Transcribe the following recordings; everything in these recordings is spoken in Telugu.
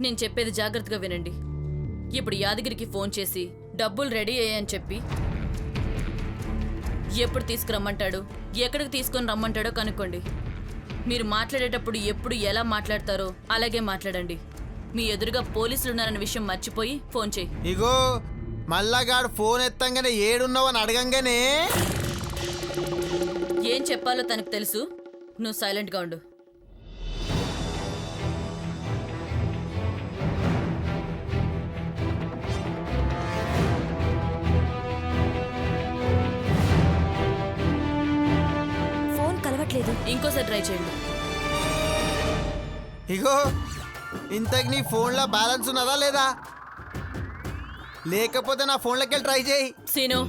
నేను చెప్పేది జాగ్రత్తగా వినండి. ఇప్పుడు యాదగిరికి ఫోన్ చేసి డబ్బులు రెడీ అయ్యాయని చెప్పి ఎప్పుడు తీసుకురమ్మంటాడో ఎక్కడికి తీసుకొని రమ్మంటాడో కనుక్కోండి. మీరు మాట్లాడేటప్పుడు ఎప్పుడు ఎలా మాట్లాడతారో అలాగే మాట్లాడండి. మీ ఎదురుగా పోలీసులు ఉన్నారన్న విషయం మర్చిపోయి ఫోన్ చేయి. ఇగో మల్లాగాడు ఫోన్ ఎత్తంగానే ఏడున్నావని అడగంగానే ఏం చెప్పాలో తనకు తెలుసు. నువ్వు సైలెంట్గా ఉండు. ఫోన్ కలవట్లేదు. ఇంకోసారి ట్రై చేయండి. ఇగో ఇంతకు నీ ఫోన్లో బ్యాలెన్స్ ఉన్నదా లేదా? లేకపోతే నా ఫోన్లోకి వెళ్ళి ట్రై చేయి. సీను,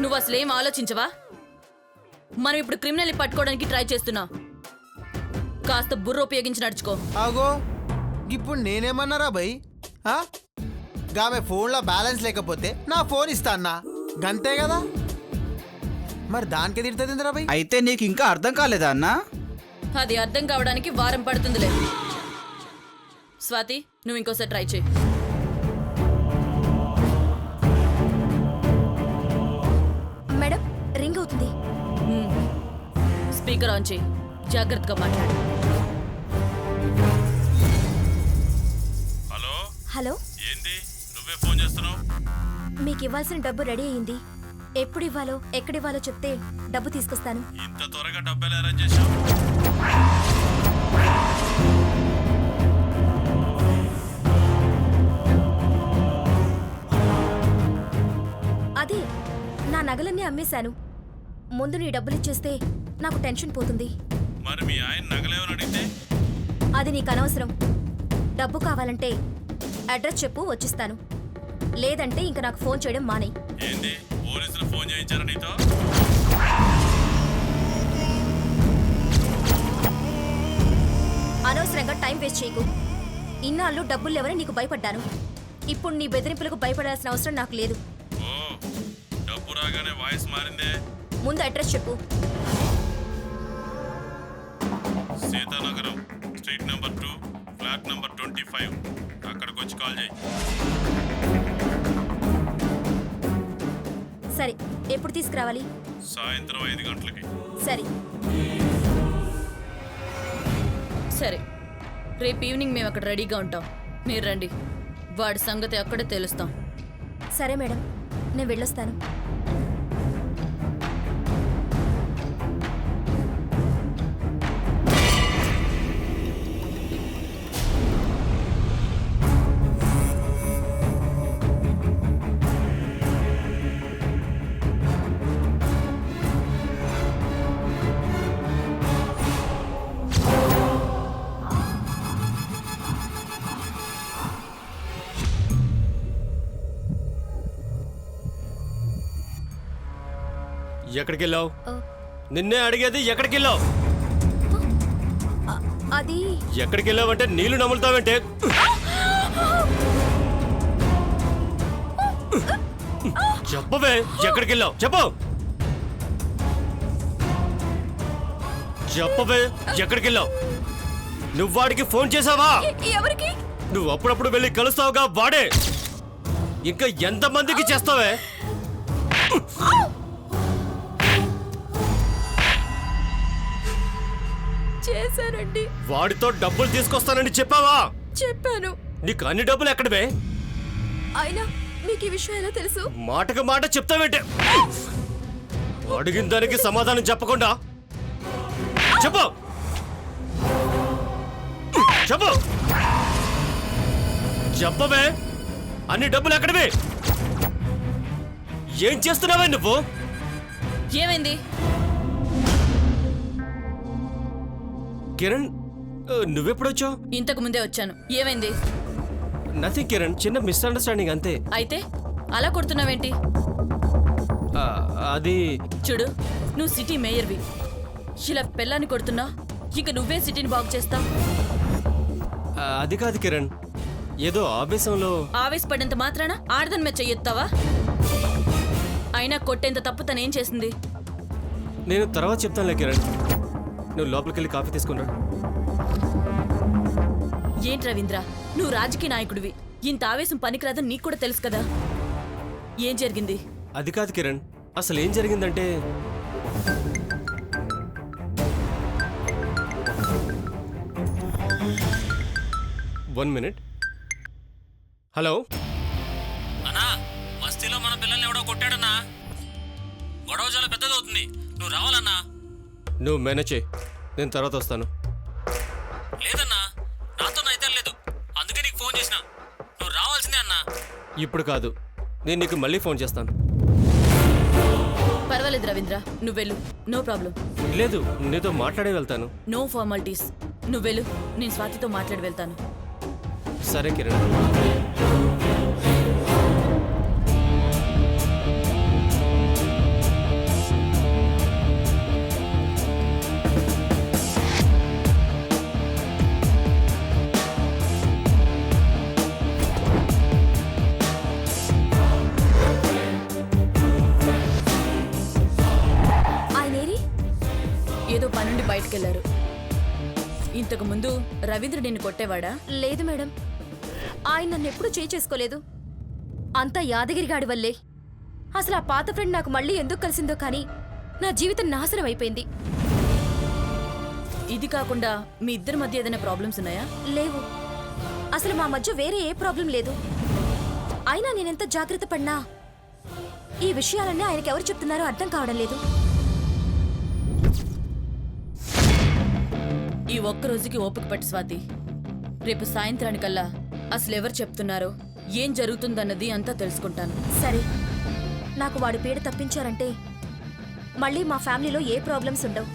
నువ్వు అసలేం ఆలోచించవా? మనం ఇప్పుడు క్రిమినల్ని పట్టుకోవడానికి ట్రై చేస్తున్నా. కాస్త బుర్ర ఉపయోగించి నడుచుకో. ఆగో ఇప్పుడు నేనేమన్నారా భయ్? గామె ఫోన్లో బ్యాలెన్స్ లేకపోతే నా ఫోన్ ఇస్తా అన్నా, గంతే కదా. మరి దానికి తిడుతుందిరా భయ్? అయితే నీకు ఇంకా అర్థం కాలేదా అన్నా? అది అర్థం కావడానికి వారం పడుతుందిలే. స్వాతి, నువ్వు ఇంకోసారి ట్రై చేయి. మేడం, రింగ్ అవుతుంది. స్పీకర్ ఆన్ చేయి. జాగ్రత్తగా మాట్లాడు. హలో హలో, ఏంది నువ్వే ఫోన్ చేస్తున్నావు? మీకు ఇవ్వాల్సిన డబ్బు రెడీ అయింది. ఎప్పుడు ఇవ్వాలో ఎక్కడివ్వాలో చెప్తే డబ్బు తీసుకొస్తాను. ఇంత త్వరగా డబ్బులు అరేంజ్ చేసావు? అదే, నా నగలన్నీ అమ్మేశాను. ముందు నీ డబ్బులు ఇచ్చేస్తే నాకు టెన్షన్ పోతుంది. మరి మీ ఆయన నగలేమని అడిగితే? అది నీకు అనవసరం. డబ్బు కావాలంటే అడ్రస్ చెప్పు, వచ్చిస్తాను. లేదంటే ఇంక నాకు ఫోన్ చేయడం మానేయ్. ఏంది పోలీసులు ఫోన్ చేయించారా నీతో? అనవసరంగా టైం వేస్ట్ చేయకు. ఇన్నాళ్ళు డబ్బులు లేవని నీకు భయపడ్డాను. ఇప్పుడు నీ బెదిరింపులకు భయపడాల్సిన అవసరం నాకు లేదు. ఓ, డబ్బు రాగానే వాయిస్ మారిందే. ముందు అడ్రస్ చెప్పు. Sitanagaram, street number 2, flat number 25. అక్కడికి వచ్చి కాల్ చేయి. సరే, ఎప్పుడు తీసుకురావాలి? సాయంత్రం 5 గంటలకి. సరే. సరే, రేపు ఈవినింగ్ మేము అక్కడ రెడీగా ఉంటాం. మీరు రండి. వాడి సంగతి అక్కడే తెలుస్తాం. సరే మేడం, నేను వెళ్ళొస్తాను. ఎక్కడికి వెళ్ళావు? నిన్నే అడిగేది, ఎక్కడికి వెళ్ళావు? అది ఎక్కడికి వెళ్ళావంటే నీళ్లు నములుతావంటే? చెప్పవే, ఎక్కడికి వెళ్ళావు? చెప్పు. చెప్పవే, ఎక్కడికి వెళ్ళావు? నువ్వు వాడికి ఫోన్ చేసావా? ఎవరికి? నువ్వు అప్పుడప్పుడు వెళ్ళి కలుస్తావుగా వాడే. ఇంకా ఎంతమందికి చేస్తావే? చేశానండి. వాడితో డబ్బులు తీసుకొస్తానని చెప్పావా? చెప్పాను. నీకు అన్ని డబ్బులు ఎక్కడవే? అయినా మీకు ఈ విషయం ఎలా తెలుసు? మాటకు మాట చెప్తావేంటే? అడిగిన దానికి సమాధానం చెప్పకుండా చెప్పు. చెప్పు. చెప్పవే, అన్ని డబ్బులు ఎక్కడవే? ఏం చేస్తున్నావే నువ్వు? ఏమైంది? కిరణ్, నువ్వెప్పుడొచ్చావు? ఇంతకు ముందే వచ్చాను. ఏమైంది? నథింగ్ కిరణ్, చిన్న మిస్అండర్స్టాండింగ్ అంతే. అయితే అలా కొడుతున్నావేంటి? అది చూడు, నువ్వు సిటీ మేయర్వి. ఇలా పెళ్ళాన్ని కొడుతున్నా, ఇక నువ్వే సిటీని బాగు చేస్తావు. అది కాదు కిరణ్, ఏదో ఆవేశంలో. ఆవేశపడినంత మాత్రాన ఆడదాని మీద చెయ్యొత్తావా? అయినా కొట్టేంత తప్పు తనేం చేసింది? నేను తర్వాత చెప్తానులే కిరణ్. నువ్వు లోపలికి వెళ్ళి కాఫీ తీసుకుని రా. ఏంటి రవీంద్ర, నువ్వు రాజకీయ నాయకుడివి. ఇంత ఆవేశం పనికిరాదని నీకు కూడా తెలుసు కదా. ఏం జరిగింది? అది కాదు కిరణ్, అసలు ఏం జరిగిందంటే వన్ మినిట్. హలో అన్నా, మస్తీలో మన పిల్లల్ని ఎవడో కొట్టాడన్నా. గొడవ చాలా పెద్దదవుతుంది, నువ్వు రావాలన్నా. నువ్వు మేనేజ్ చేయి, నేను తర్వాత వస్తాను. లేదన్నా, నాతో అయితే లేదు, అందుకే నీకు ఫోన్ చేసిన. నువ్వు రావాల్సిందే అన్నా. ఇప్పుడు కాదు, నేను నీకు మళ్ళీ ఫోన్ చేస్తాను. పర్వాలేదు రవీంద్ర, నువ్వు వెళ్ళు. No problem. లేదు, నీతో మాట్లాడే వెళ్తాను. No formalities. నువ్వు వెళ్ళు, నేను స్వాతితో మాట్లాడి వెళ్తాను. సరే కిరణ్. ఆయనేరి? ఏదో పనుండి బయటకెళ్లారు. ఇంతకు ముందు రవీంద్ర నిన్ను కొట్టేవాడా? లేదు మేడం, ఆయన నన్ను ఎప్పుడూ చేసుకోలేదు. అంతా యాదగిరిగాడి వల్లే. అసలు ఆ పాత ఫ్రెండ్ నాకు మళ్ళీ ఎందుకు కలిసిందో కానీ నా జీవితం నాశనం అయిపోయింది. ఇది కాకుండా మీ ఇద్దరి మధ్య ఏదైనా ప్రాబ్లమ్స్ ఉన్నాయా? లేవు, అసలు మా మధ్య వేరే ఏ ప్రాబ్లం లేదు. అయినా నేనెంత జాగ్రత్త పడినా ఈ విషయాలన్నీ ఆయనకి ఎవరు చెప్తున్నారో అర్థం కావడం లేదు. ఈ ఒక్క రోజుకి ఓపిక పట్టు స్వాతి. రేపు సాయంత్రానికల్లా అసలు ఎవరు చెప్తున్నారో, ఏం జరుగుతుందన్నది అంతా తెలుసుకుంటాను. సరే, నాకు వాడు పీడ తప్పించారంటే మళ్ళీ మా ఫ్యామిలీలో ఏ ప్రాబ్లమ్స్ ఉండవు.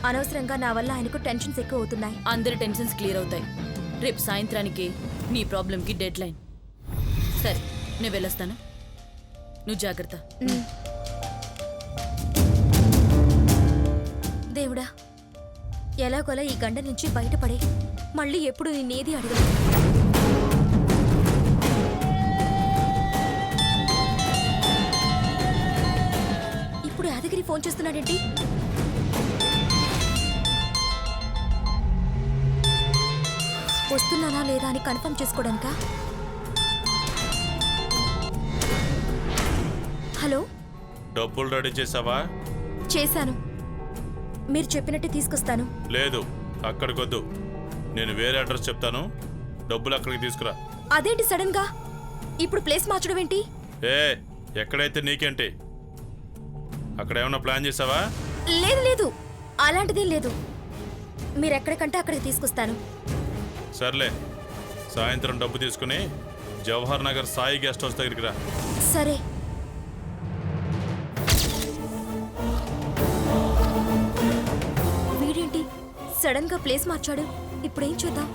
అనవసరంగా నా వల్ల ఆయనకు టెన్షన్స్ ఎక్కువ అవుతున్నాయి. అందరి టెన్షన్స్ క్లియర్ అవుతాయి. రేపు సాయంత్రానికి నీ ప్రాబ్లంకి డెడ్ లైన్. సరే, నేను వెళ్ళొస్తాను. నువ్వు జాగ్రత్త. దేవుడా, ఎలాగోలా ఈ గండ నుంచి బయటపడే మళ్ళీ ఎప్పుడు నేనేది అడగలేదు. ఇప్పుడు యాదగిరి ఫోన్ చేస్తున్నాడేంటి? వస్తున్నానా లేదా అని కన్ఫర్మ్ చేసుకోవడానికా? హలో, డబ్బులు రెడీ చేసావా? చేశాను. మీరు చెప్పినట్టే తీసుకొస్తాను. లేదు, అక్కడికొద్దు. నేను వేరే అడ్రస్ చెప్తాను, డబ్బులు అక్కడికి తీసుకురా. అదేంటి సడన్ గా ఇప్పుడు ప్లేస్ మార్చడం ఏంటి? ఏ, ఎక్కడైతే నీకేంటి? అక్కడ ఏమన్నా ప్లాన్ చేసావా? లేదు లేదు, అలాంటిదేం లేదు. మీరెక్కడికంటే అక్కడికి తీసుకొస్తాను. సర్లే, సాయంత్రం డబ్బు తీసుకుని జవహర్ నగర్ సాయి గెస్ట్ హౌస్ దగ్గరికి రా. సరే. వీడేంటి సడన్ గా ప్లేస్ మార్చాడు? ఇప్పుడేం చేద్దాం?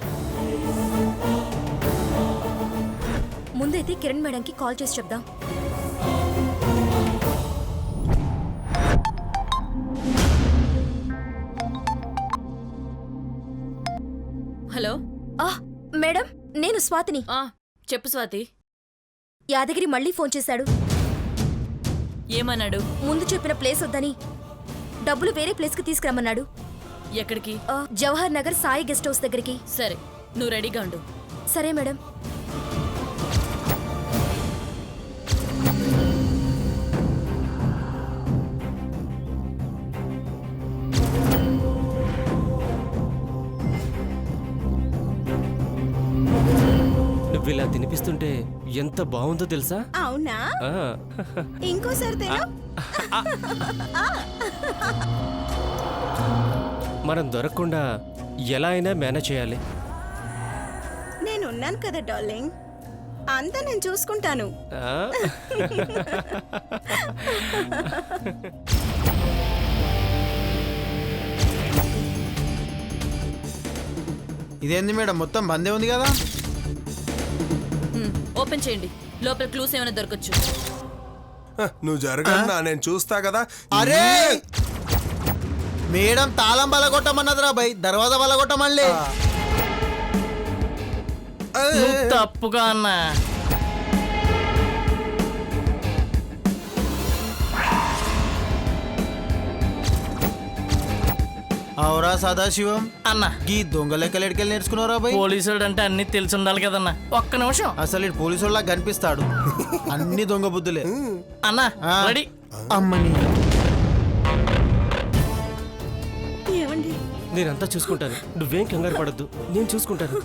ముందైతే కిరణ్ మేడంకి కాల్ చేసి చెప్దాం. హలో. మేడం, నేను స్వాతిని. చెప్పు స్వాతి. యాదగిరి మళ్ళీ ఫోన్ చేశాడు. ఏమన్నాడు? ముందు చెప్పిన ప్లేస్ వద్దని డబ్బులు వేరే ప్లేస్కి తీసుకురమ్మన్నాడు. ఎక్కడికి? జవహర్ నగర్ సాయి గెస్ట్ హౌస్ దగ్గరికి. సరే, నువ్వు రెడీగా ఉండు. సరే మేడం. నువ్వు ఇలా తినిపిస్తుంటే ఎంత బాగుందో తెలుసా? అవునా? ఆ. ఇంకోసారి తిను. మనం దొరకకుండా ఎలా అయినా మేనేజ్ చేయాలి. నేనున్నాను కదా డార్లింగ్, అంతా నేను చూసుకుంటాను. ఆ? ఇదేంది మేడం, మొత్తం బందే ఉంది కదా? ఓపెన్ చేయండి, లోపల క్లూస్ ఏమైనా దొరకచ్చు. నువ్వు జరగన్నా, నేను చూస్తా కదా. అరే మేడం, తాళం బలగొట్టమన్నదిరా బై, దర్వాజా బలగొట్టమళ్ళీ. తప్పుగా అన్నా. అవరా సదాశివం అన్న గీ దొంగ లెక్కలు ఎడికెళ్ళి నేర్చుకున్నారా బాయ్? పోలీసుడు అంటే అన్ని తెలిసి ఉండాలి కదన్నా. ఒక్క నిమిషం అసలు ఇటు పోలీసు వాళ్ళ కనిపిస్తాడు. అన్ని దొంగ బుద్ధులే. అన్న ఆ. రెడీ. అమ్మని ఏమండి నేనంతా చూసుకుంటాను, నువ్వేం కంగారు పడద్దు, నేను చూసుకుంటాను.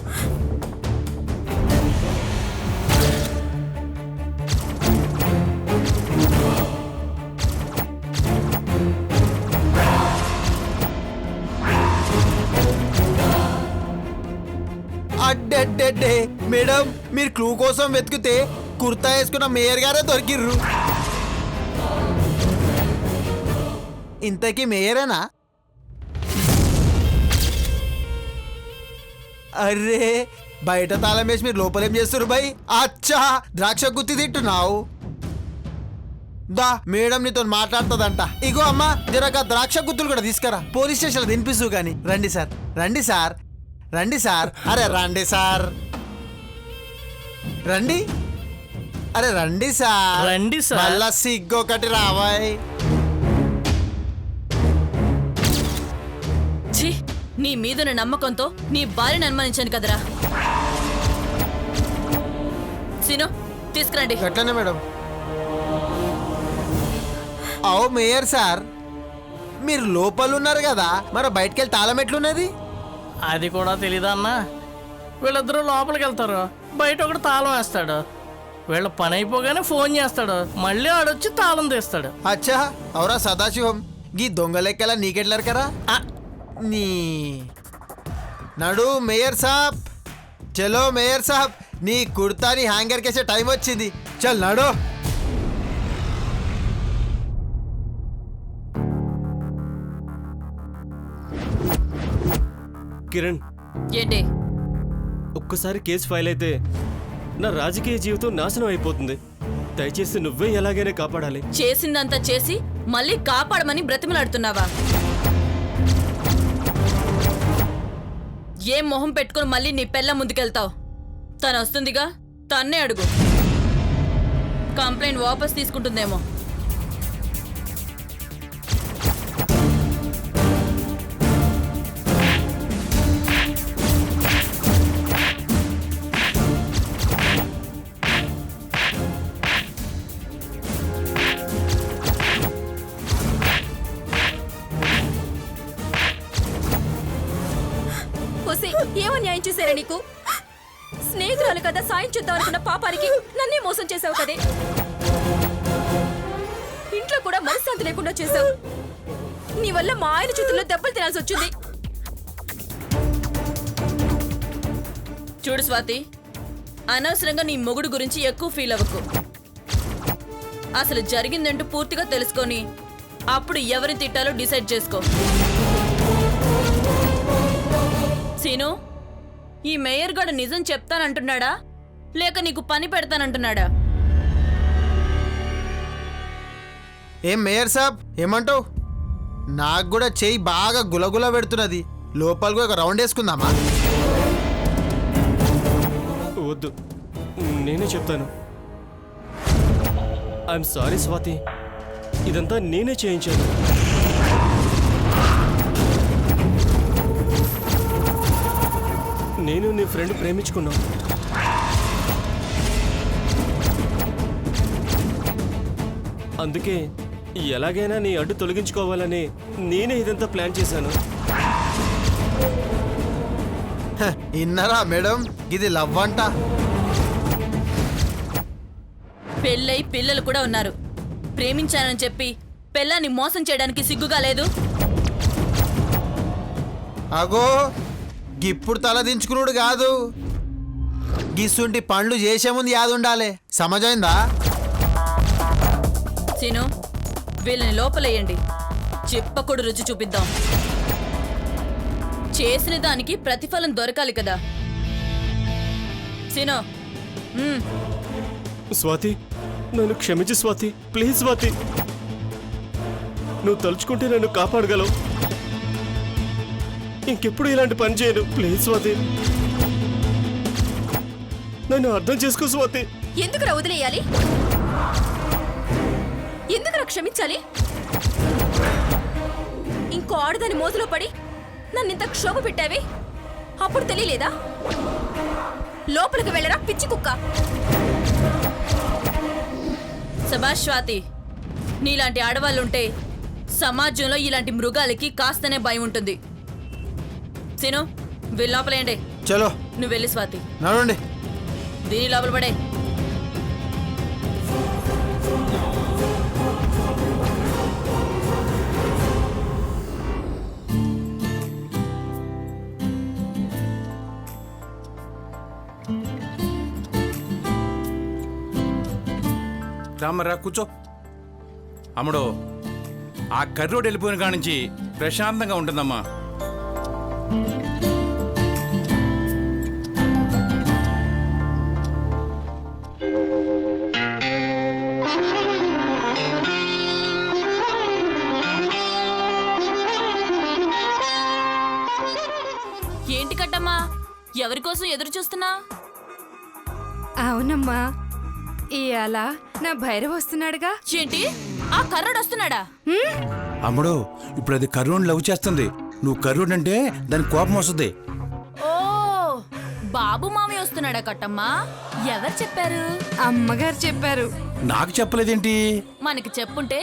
అడ్డెడ్డెడ్డే మేడం, మీరు క్లూ కోసం వెతికితే కుర్తా వేసుకున్న మేయర్ గారే దొరికిర్రు. ఇంతకీ మేయరేనా? అరే బయట తాళం వేసి మీరు లోపలేం చేస్తారు బై? అచ్చా ద్రాక్ష గుత్తి తింటున్నావు. దా మేడం నీతో మాట్లాడుతుందంట. ఇగో అమ్మా జరగ ద్రాక్ష గుత్తులు కూడా తీసుకురా, పోలీస్ స్టేషన్ తినిపిస్తూ గాని. రండి సార్, రండి సార్, రండి సార్. అరే రండి సార్, రండి. అరే రండి సార్, రండి సార్. మళ్ళా సిగ్గొకటి రావాయ్. ఛీ, నీ మీదున్న నమ్మకంతో నీ భార్యను అనుమానించాను కదరా. సీను తీసుకురండి. ఎట్లనే మేడం? అవు మేయర్ సార్, మీరు లోపల ఉన్నారు కదా, మరి బయటకెళ్ళి తాళం ఎట్లున్నది? అది కూడా తెలీదా అన్న? వీళ్ళిద్దరూ లోపలికి వెళ్తారు, బయట ఒకటి తాళం వేస్తాడు. వీళ్ళ పని అయిపోగానే ఫోన్ చేస్తాడు, మళ్ళీ ఆడొచ్చి తాళం తీస్తాడు. అచ్చా అవరా సదాశివం, గీ దొంగ లెక్కల నీకెట్లరు కదా? ఆ, నీ నడు మేయర్ సాబ్, చలో మేయర్ సాబ్, నీ కుర్తాని హ్యాంగర్ కేసే టైం వచ్చింది. చల్ నడు. కిరణ్, ఏంటి? ఒక్కసారి కేసు ఫైల్ అయితే నా రాజకీయ జీవితం నాశనం అయిపోతుంది. దయచేసి నువ్వే ఎలాగైనా కాపాడాలి. చేసిందంతా చేసి మళ్ళీ కాపాడమని బ్రతిమలాడుతున్నావా? ఏం మొహం పెట్టుకుని మళ్ళీ నీ పెళ్ళ ముందుకెళ్తావు? తను వస్తుందిగా, తన్నే అడుగు. కంప్లైంట్ వాపస్ తీసుకుంటుందేమో. ఏమో న్యాయం చేశారా నీకు? స్నేహితురాలు కదా, సాయం చేద్దాం అనుకున్న పాపానికి నన్నే మోసం చేసావు కదే. ఇంట్లో కూడా మనశ్శాంతి లేకుండా చేసావు. నీ వల్ల మా ఆయన చేతుల్లో దెబ్బలు తినాల్సి వచ్చింది. చూడు స్వాతి, అనవసరంగా నీ మొగుడు గురించి ఎక్కువ ఫీల్ అవ్వకు. అసలు జరిగిందంటూ పూర్తిగా తెలుసుకొని అప్పుడు ఎవరిని తిట్టాలో డిసైడ్ చేసుకో. సీను, ఈ మేయర్ గాడు నిజం చెప్తానంటున్నాడా లేక నీకు పని పెడతానంటున్నాడా? ఏం మేయర్ సాబ్ ఏమంటావు? నాకు కూడా చెయ్యి బాగా గులగుల పెడుతున్నది, లోపలికి ఒక రౌండ్ వేసుకుందామా? వద్దు, నేనే చెప్తాను. ఐఎమ్ సారీ స్వాతి, ఇదంతా నేనే చేయించాను. నేను నీ ఫ్రెండ్ ప్రేమించుకున్నాం. అందుకే ఎలాగైనా నీ అడ్డు తొలగించుకోవాలని నేనే ఇదంతా ప్లాన్ చేశాను. ఇన్నరా మేడం, ఇది లవ్ అంట. పెళ్ళై పిల్లలు కూడా ఉన్నారు. ప్రేమించానని చెప్పి పెళ్ళాన్ని మోసం చేయడానికి సిగ్గుగా లేదు? అగో గిప్పుడు తల దించుకున్నాడు కాదు, గిస్సుంటి పండ్లు చేసే ముందు యాద ఉండాలి. సమజైందా? సీను, వీళ్ళని లోపలేయండి, చెప్పకుడు రుచి చూపిద్దాం. చేసిన దానికి ప్రతిఫలం దొరకాలి కదా. సీను, స్వాతి, నన్ను క్షమించు స్వాతి, ప్లీజ్ స్వాతి. నువ్వు తలుచుకుంటే నన్ను కాపాడగలవు. ఇంకెప్పుడు ఇలాంటి పని చేయను, ప్లీజ్ స్వాతి. నన్ను అర్థం చేసుకో స్వాతి. ఎందుకురా వదిలేయాలి? ఎందుకురా క్షమించాలి? ఇంకో ఆడదాని మోజులో పడి నన్నింత క్షోభ పెట్టావి అప్పుడు తెలియలేదా? లోపలికి వెళ్ళరా పిచ్చి కుక్క. సభాష్ స్వాతి, నీలాంటి ఆడవాళ్ళుంటే సమాజంలో ఇలాంటి మృగాలకి కాస్తనే భయం ఉంటుంది. సీను, వెళ్ళి లోపలేండి. చలో నువ్వు వెళ్ళి స్వాతి. నడవండి. దీని లోపల పడే. రామరా కూర్చో. అమ్మడో, ఆ కర్రోడు వెళ్ళిపోయిన కాడ నుంచి ప్రశాంతంగా ఉంటుందమ్మా. ఏంటి కట్టమ్మా, ఎవరి కోసం ఎదురు చూస్తున్నా? అవునమ్మా, ఇయాల నా భైరవ్ వస్తున్నాడుగా. ఏంటి, ఆ కర్రడు వస్తున్నాడా? అమ్మడో, ఇప్పుడు అది కర్రోని లవ్ చేస్తుంది. నువ్వు కర్రోడు అంటే దానికి కోపం వస్తుంది. ఓ, బాబు మామయ్య వస్తున్నాడా కట్టమ్మా? ఎవరు చెప్పారు? అమ్మగారు చెప్పారు. నాకు చెప్పలేదేంటి? మనకి చెప్పుంటే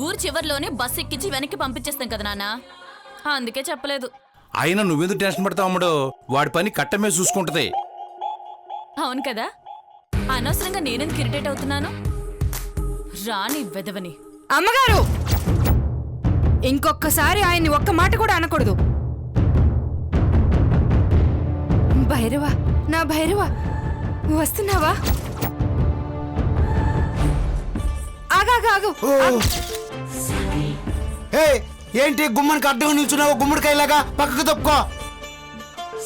ఊరు చివర్లోనే బస్ ఎక్కించి వెనక్కి పంపించేస్తాం కదా నాన్న, అందుకే చెప్పలేదు. అయినా నువ్వెందుకు టెన్షన్ పడతావు అమ్మడో? వాడి పని కట్టమే చూసుకుంటది. అవును కదా, అనవసరంగా నేనెందుకు ఇరిటేట్ అవుతున్నాను? రాని వెదవని. అమ్మగారు, ఇంకొక్కసారి ఆయన్ని ఒక్క మాట కూడా అనకూడదు. భైరవా, నా భైరవా, వస్తున్నావా? ఆగాగు. ఏంటి గుమ్మడికి అడ్డం నిల్చున్నావు? గుమ్మడికాయలాగా పక్కకు తప్పుకో.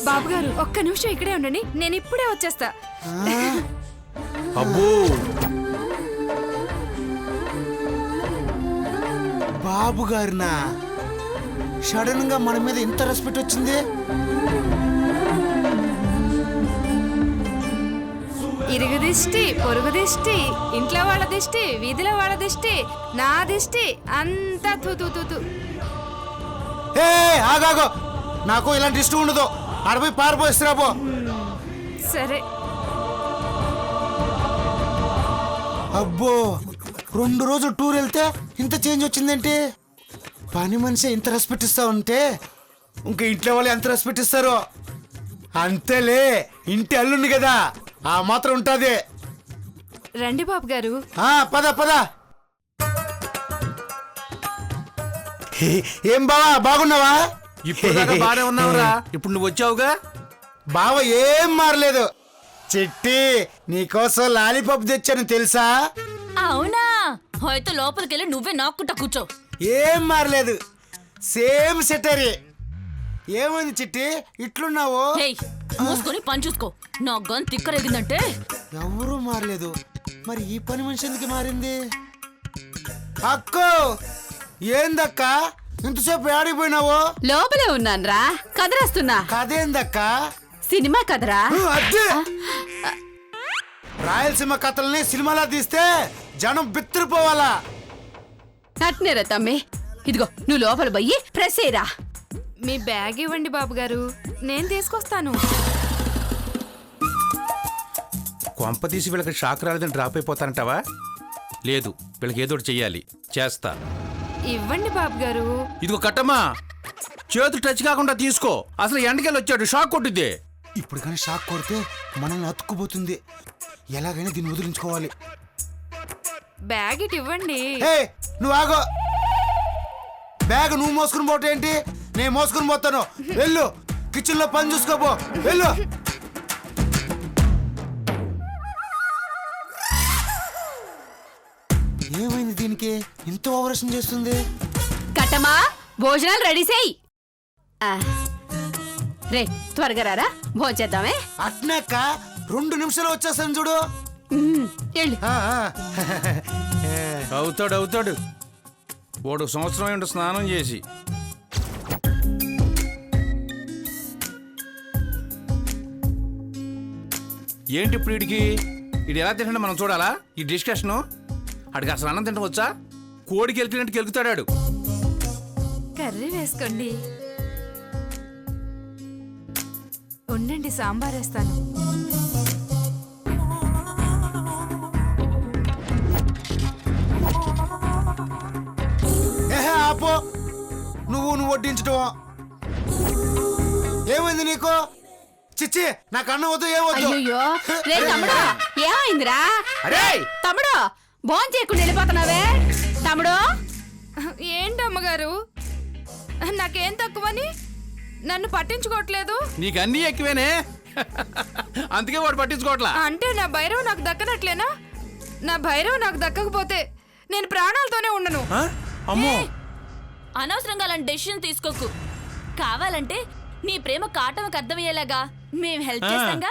బాబుగారు, ఒక్క నిమిషం ఇక్కడే ఉండండి, నేను ఇప్పుడే వచ్చేస్తా. అబ్బో, బాబు గారినా? సడన్ గా మన మీద ఇంత రెస్పెక్ట్ వచ్చింది? ఇరుగు దిష్టి, పొరుగు దిష్టి, ఇంట్లో వాళ్ళ దిష్టి, వీధిలో వాళ్ళ దిష్టి, నా దిష్టి అంతా తూ. ఆగాగో, నాకు ఇలాంటి ఇష్టం ఉండదు. అడపోయి పారిపోయిస్తురాబో. సరే. అబ్బో, 2 రోజులు టూర్ వెళ్తే ఇంత చేంజ్ వచ్చిందేంటి? పని మనిషి ఇంత రెస్పెక్ట్ ఇస్తా ఉంటే ఇంకా ఇంట్లో వాళ్ళు ఎంత రెస్పెక్ట్ ఇస్తారు? అంతేలే, ఇంటి అల్లుండి కదా, ఆ మాత్రం ఉంటుంది. రండి బాబు గారు. పద. ఏం బావా, బాగున్నావా? ఇప్పుడు బానే ఉన్నావురా. ఇప్పుడు నువ్వు వచ్చావుగా. బావ ఏం మారలేదు. చిట్టి, నీకోసం లాలీపాప్ తెచ్చాను తెలుసా? అవునా? అయితే లోపలికెళ్ళి నువ్వే నాక్కుంటా కూర్చో. ఏం మారలేదు, సేమ్ సెటరీ. ఏమైంది చిట్టి, ఇట్లున్నావు? హేయ్, మూసుకొని పని చూసుకో. నా గన్ తిక్కరేగిందంటే. ఎవరూ మారలేదు, మరి ఈ పని మనిషి ఎందుకు మారింది? అక్కో, ఏందక్క ఇంతసేపు ఆడిపోయినావు? లోపలే ఉన్నాన్రా, కదరేస్తున్నా. కదేందక్క? సినిమా కదరా. అదే, రాయలసీమ కథల్ని సినిమాలా తీస్తే జనం బిత్తిరిపోవాలా? అట్నేరా తమ్మి. ఇదిగో, నువ్వు లోపల పోయి ప్రెస్ అయ్యరా. మీ బ్యాగ్ ఇవ్వండి బాబు గారు, నేను తీసుకొస్తాను. కొంప తీసి వీళ్ళకి షాక్ రాలేదని డ్రాప్ అయిపోతానంటావా? లేదు, వీళ్ళకి ఏదో ఒకటి చెయ్యాలి. చేస్తా. ఇవ్వండి బాబు గారు. ఇదిగో కట్టమ్మా, చేతులు టచ్ కాకుండా తీసుకో. అసలు ఎండకెళ్ళి వచ్చాడు, షాక్ కొట్టిద్ది. ఇప్పుడు కానీ షాక్ కొడితే మనల్ని అతుక్కుపోతుంది. ఎలాగైనా దీన్ని వదిలించుకోవాలి. బ్యాగ్ ఇటు ఇవ్వండి. నువ్వు ఆగో. బ్యాగ్ నువ్వు మోసుకుని పోతే ఏంటి, నేను మోసుకుని పోతాను. వెళ్ళు, కిచెన్ లో పని చూసుకోపో. వెళ్ళు. ఏమైంది దీనికి, ఇంత ఓవరాక్షన్ చేస్తుంది? కట్టమా, భోజనాలు రెడీ చేయి. రే, త్వరగా రారా, భోంచేద్దామే. అట్నాక 2 నిమిషాలు వచ్చేస్తాను చూడు. అవుతాడు. వాడు సంవత్సరం ఏంటో స్నానం చేసి. ఏంటి ఇప్పుడు వీడికి ఎలా తింటే మనం చూడాలా ఈ డిస్కషను? అడిగి అసలు అన్నం తింటాం వచ్చా? కోడికి గెలికినట్టు గెలుకుతాడు. కర్రీ వేసుకోండి. ఇది సాంబారేస్తాను. ఏహే ఆపో, నువ్వు వడ్డించటం ఏమైంది నీకు? చిచ్చి నాకు అన్నం వద్దు, ఏమొద్దు. అయ్యో రే తమ్ముడు ఏమైందిరా? అరే తమ్ముడు భోజనం చేయకుండా వెళ్ళిపోతున్నావే తమ్ముడు. ఏంటమ్మగారు, నాకేం తక్కువని నన్ను పట్టించుకోవట్లేదు? నీకు అన్నీ ఎక్కువేనే, అందుకే వాడు పట్టించుకోవట్లా. అంటే నా భైరవ్ నాకు దక్కనట్లేనా? నా భైరవ్ నాకు దక్కకపోతే నేను ప్రాణాలతోనే ఉండను. అమ్మో, అనవసరంగా అలాంటి డెసిషన్ తీసుకోకు. కావాలంటే నీ ప్రేమ కాటమకు అర్థమయ్యేలాగా మేము హెల్ప్ చేస్తాంగా.